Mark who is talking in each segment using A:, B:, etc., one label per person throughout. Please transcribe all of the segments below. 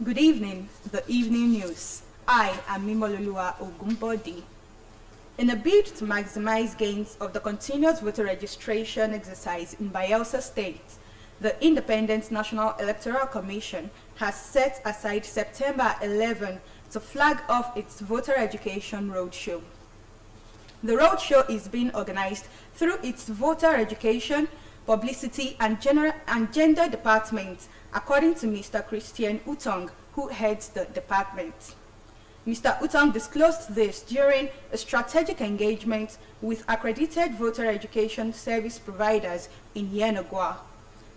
A: Good evening, the evening news. I am Mimololua Ogumbodi. In a bid to maximize gains of the continuous voter registration exercise in Bayelsa State, the Independent National Electoral Commission has set aside September 11 to flag off its voter education roadshow. The roadshow is being organized through its voter education, publicity and gender department, according to Mr. Christian Utong, who heads the department. Mr. Utong disclosed this during a strategic engagement with accredited voter education service providers in Yenagoa.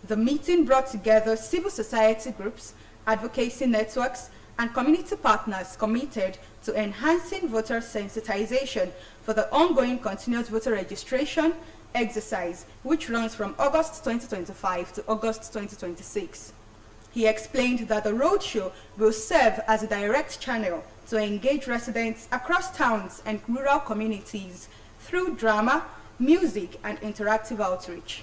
A: The meeting brought together civil society groups, advocacy networks, and community partners committed to enhancing voter sensitization for the ongoing continuous voter registration exercise, which runs from August 2025 to August 2026. He explained that the roadshow will serve as a direct channel to engage residents across towns and rural communities through drama, music, and interactive outreach.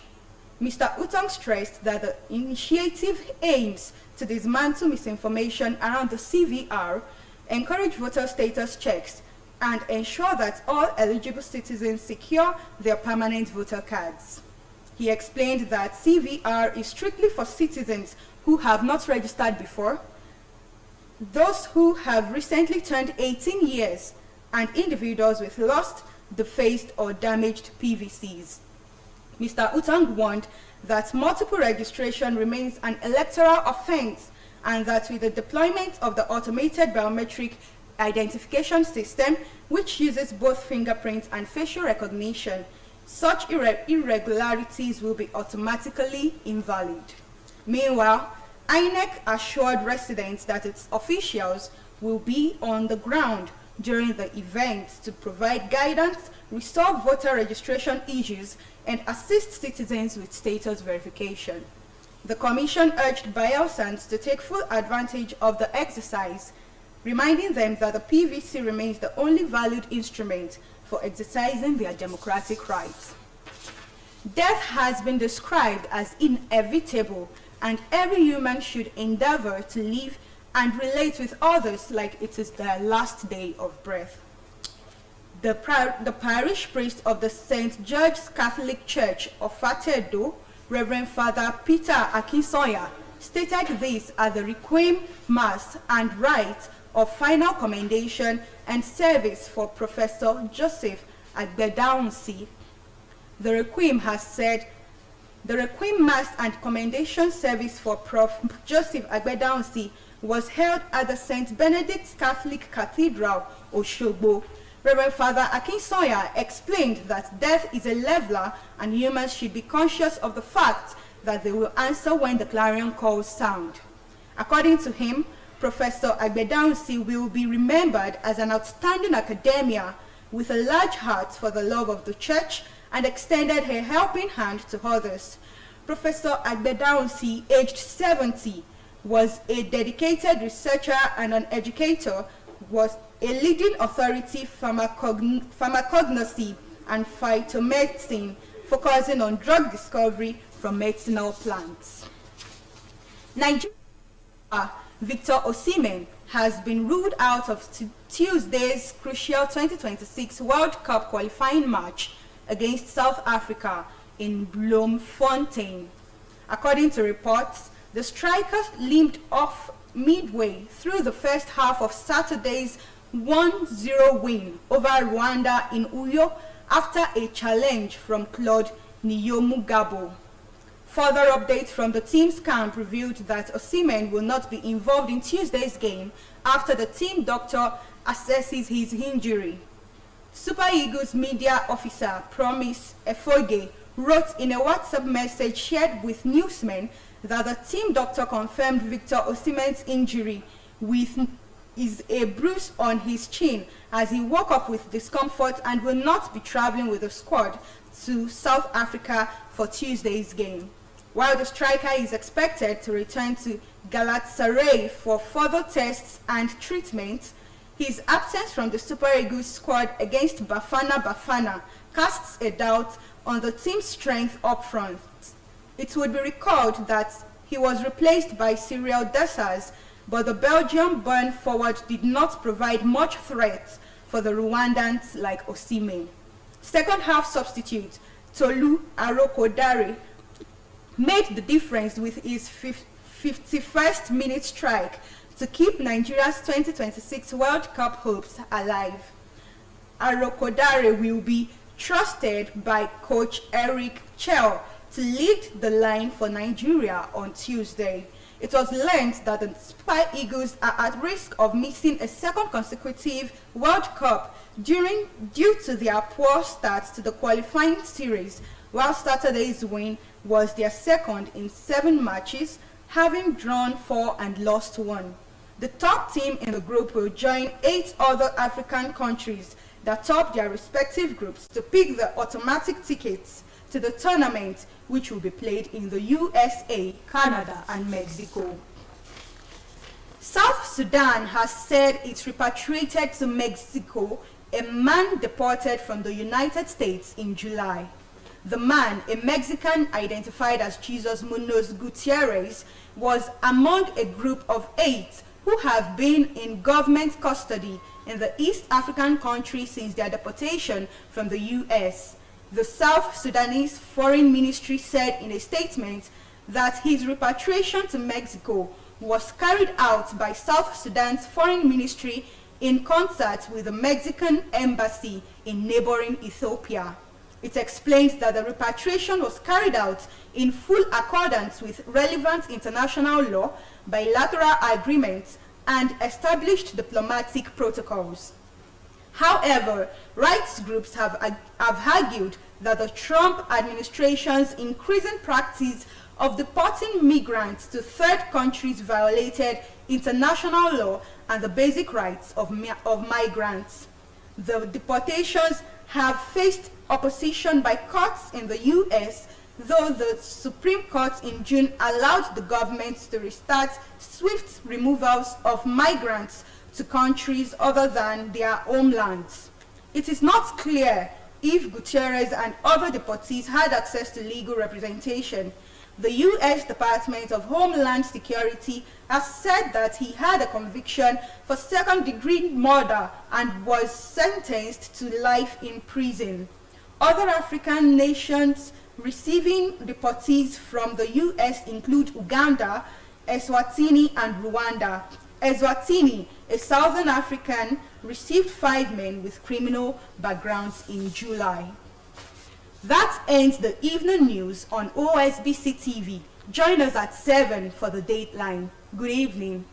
A: Mr. Utong stressed that the initiative aims to dismantle misinformation around the CVR, encourage voter status checks, and ensure that all eligible citizens secure their permanent voter cards. He explained that CVR is strictly for citizens who have not registered before, those who have recently turned 18 years, and individuals with lost, defaced, or damaged PVCs. Mr. Utang warned that multiple registration remains an electoral offense and that with the deployment of the automated biometric identification system, which uses both fingerprints and facial recognition, such irregularities will be automatically invalid. Meanwhile, INEC assured residents that its officials will be on the ground during the event to provide guidance, resolve voter registration issues, and assist citizens with status verification. The Commission urged Bayelsans to take full advantage of the exercise, reminding them that the PVC remains the only valid instrument for exercising their democratic rights. Death has been described as inevitable, and every human should endeavor to live and relate with others like it is their last day of breath. The parish priest of the St. George's Catholic Church of Fatedo, Reverend Father Peter Akinsoya, stated this at the Requiem Mass and rite of final commendation and service for Professor Joseph Agbedaunsi. The Requiem has said, the Requiem Mass and Commendation Service for Prof. Joseph Agbedaunsi was held at the St. Benedict's Catholic Cathedral, Osogbo. Reverend Father Akinsoya explained that death is a leveler and humans should be conscious of the fact that they will answer when the clarion calls sound. According to him, Professor Agbedaunsi will be remembered as an outstanding academia with a large heart for the love of the church and extended her helping hand to others. Professor Agbedaunsi, aged 70, was a dedicated researcher and an educator, was a leading authority pharmacognosy and phytomedicine, focusing on drug discovery from medicinal plants. Nigeria Victor Osimhen has been ruled out of Tuesday's crucial 2026 World Cup qualifying match against South Africa in Bloemfontein. According to reports, the striker limped off midway through the first half of Saturday's 1-0 win over Rwanda in Uyo after a challenge from Claude Niyomugabo. Further updates from the team's camp revealed that Osimhen will not be involved in Tuesday's game after the team doctor assesses his injury. Super Eagles media officer Promise Efoge wrote in a WhatsApp message shared with newsmen that the team doctor confirmed Victor Osimhen's injury is a bruise on his chin as he woke up with discomfort and will not be traveling with the squad to South Africa for Tuesday's game. While the striker is expected to return to Galatasaray for further tests and treatment, his absence from the Super Eagles squad against Bafana casts a doubt on the team's strength up front. It would be recalled that he was replaced by Cyril Dessers but the Belgium-born forward did not provide much threat for the Rwandans like Osimhen. Second half substitute Tolu Arokodare made the difference with his 51st minute strike to keep Nigeria's 2026 World Cup hopes alive. Arokodare will be trusted by coach Eric Chell to lead the line for Nigeria on Tuesday. It was learned that the Super Eagles are at risk of missing a second consecutive World Cup due to their poor start to the qualifying series, while Saturday's win was their second in 7 matches, having drawn 4 and lost 1. The top team in the group will join 8 other African countries that top their respective groups to pick the automatic tickets to the tournament, which will be played in the USA, Canada, and Mexico. South Sudan has said it repatriated to Mexico a man deported from the United States in July. The man, a Mexican identified as Jesus Munoz Gutierrez, was among a group of 8 who have been in government custody in the East African country since their deportation from the U.S. The South Sudanese Foreign Ministry said in a statement that his repatriation to Mexico was carried out by South Sudan's Foreign Ministry in concert with the Mexican embassy in neighboring Ethiopia. It explains that the repatriation was carried out in full accordance with relevant international law, bilateral agreements, and established diplomatic protocols. However, rights groups have argued that the Trump administration's increasing practice of deporting migrants to third countries violated international law and the basic rights of migrants. The deportations have faced opposition by courts in the U.S., though the Supreme Court in June allowed the government to restart swift removals of migrants to countries other than their homelands. It is not clear if Gutierrez and other deportees had access to legal representation. The U.S. Department of Homeland Security has said that he had a conviction for second-degree murder and was sentenced to life in prison. Other African nations receiving deportees from the U.S. include Uganda, Eswatini, and Rwanda. Eswatini, a Southern African, received 5 men with criminal backgrounds in July. That ends the evening news on OSBC TV. Join us at 7 for the Dateline. Good evening.